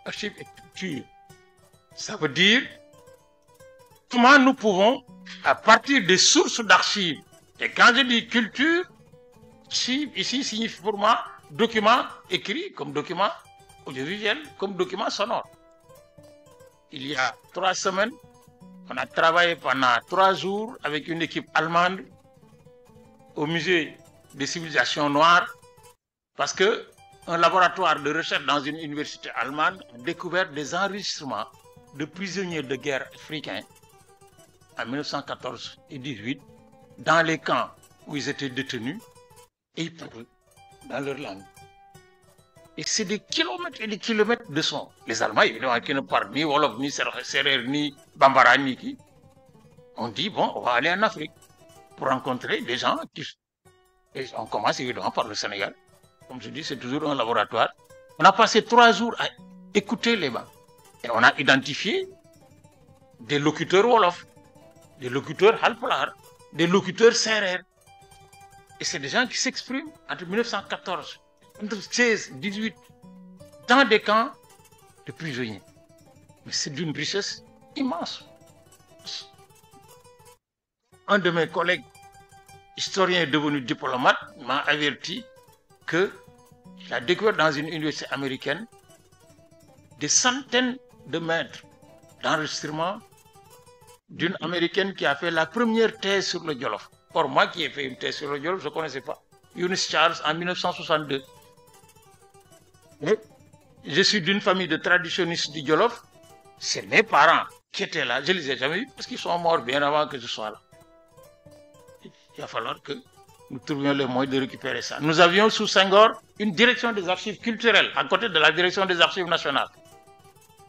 archives et culture. Ça veut dire comment nous pouvons, à partir des sources d'archives, et quand je dis culture, ici signifie pour moi document écrit comme document audiovisuel, comme document sonore. Il y a 3 semaines, on a travaillé pendant 3 jours avec une équipe allemande au musée des civilisations noires parce que un laboratoire de recherche dans une université allemande a découvert des enregistrements de prisonniers de guerre africains en 1914 et 18 dans les camps où ils étaient détenus et ils parlaient dans leur langue. Et c'est des kilomètres et des kilomètres de son. Les Allemands, évidemment, qui ne parlent ni Wolof, ni Serer, ni Bambara, ni qui. On dit, bon, on va aller en Afrique pour rencontrer des gens qui... Et on commence évidemment par le Sénégal. Comme je dis, c'est toujours un laboratoire. On a passé 3 jours à écouter les bancs. Et on a identifié des locuteurs Wolof, des locuteurs Halpulaar, des locuteurs Serer. Et c'est des gens qui s'expriment entre 1914, entre 16, 18, dans des camps de prisonniers. Mais c'est d'une richesse immense. Un de mes collègues, historien devenu diplomate, m'a averti qu'il a découvert dans une université américaine des centaines de mètres d'enregistrement d'une américaine qui a fait la première thèse sur le Jolof. Or, moi qui ai fait une thèse sur le Jolof, je ne connaissais pas. Eunice Charles en 1962. Et je suis d'une famille de traditionnistes du Jolof. C'est mes parents qui étaient là. Je ne les ai jamais vus parce qu'ils sont morts bien avant que je sois là. Il va falloir que nous trouvions les moyens de récupérer ça. Nous avions sous Senghor une direction des archives culturelles à côté de la direction des archives nationales.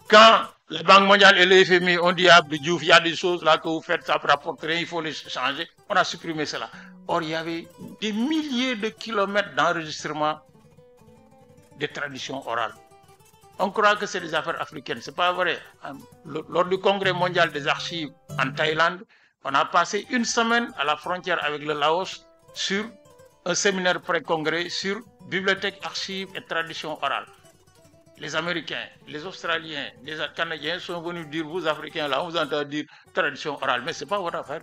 Quand la Banque mondiale et le FMI ont dit à Abdou Diouf, il y a des choses là que vous faites, ça ne rapporte rien, il faut les changer, on a supprimé cela. Or, il y avait des milliers de kilomètres d'enregistrement des traditions orales. On croit que c'est des affaires africaines, ce n'est pas vrai. Lors du congrès mondial des archives en Thaïlande, on a passé 1 semaine à la frontière avec le Laos sur un séminaire pré-congrès sur bibliothèque, archives et traditions orales. Les Américains, les Australiens, les Canadiens sont venus dire, vous Africains, là, on vous entend dire tradition orale, mais ce n'est pas votre affaire,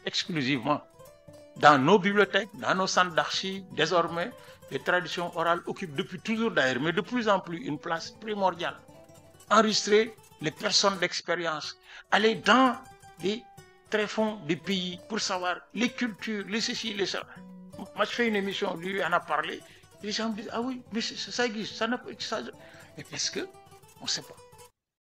exclusivement. Dans nos bibliothèques, dans nos centres d'archives, désormais, les traditions orales occupent depuis toujours d'ailleurs, mais de plus en plus, une place primordiale. Enregistrer les personnes d'expérience, aller dans les tréfonds des pays pour savoir les cultures, les ceci, les ça. Moi, je fais une émission, lui en a parlé, les gens me disent, ah oui, mais ça existe, ça n'a pas... Mais parce qu'on ne sait pas.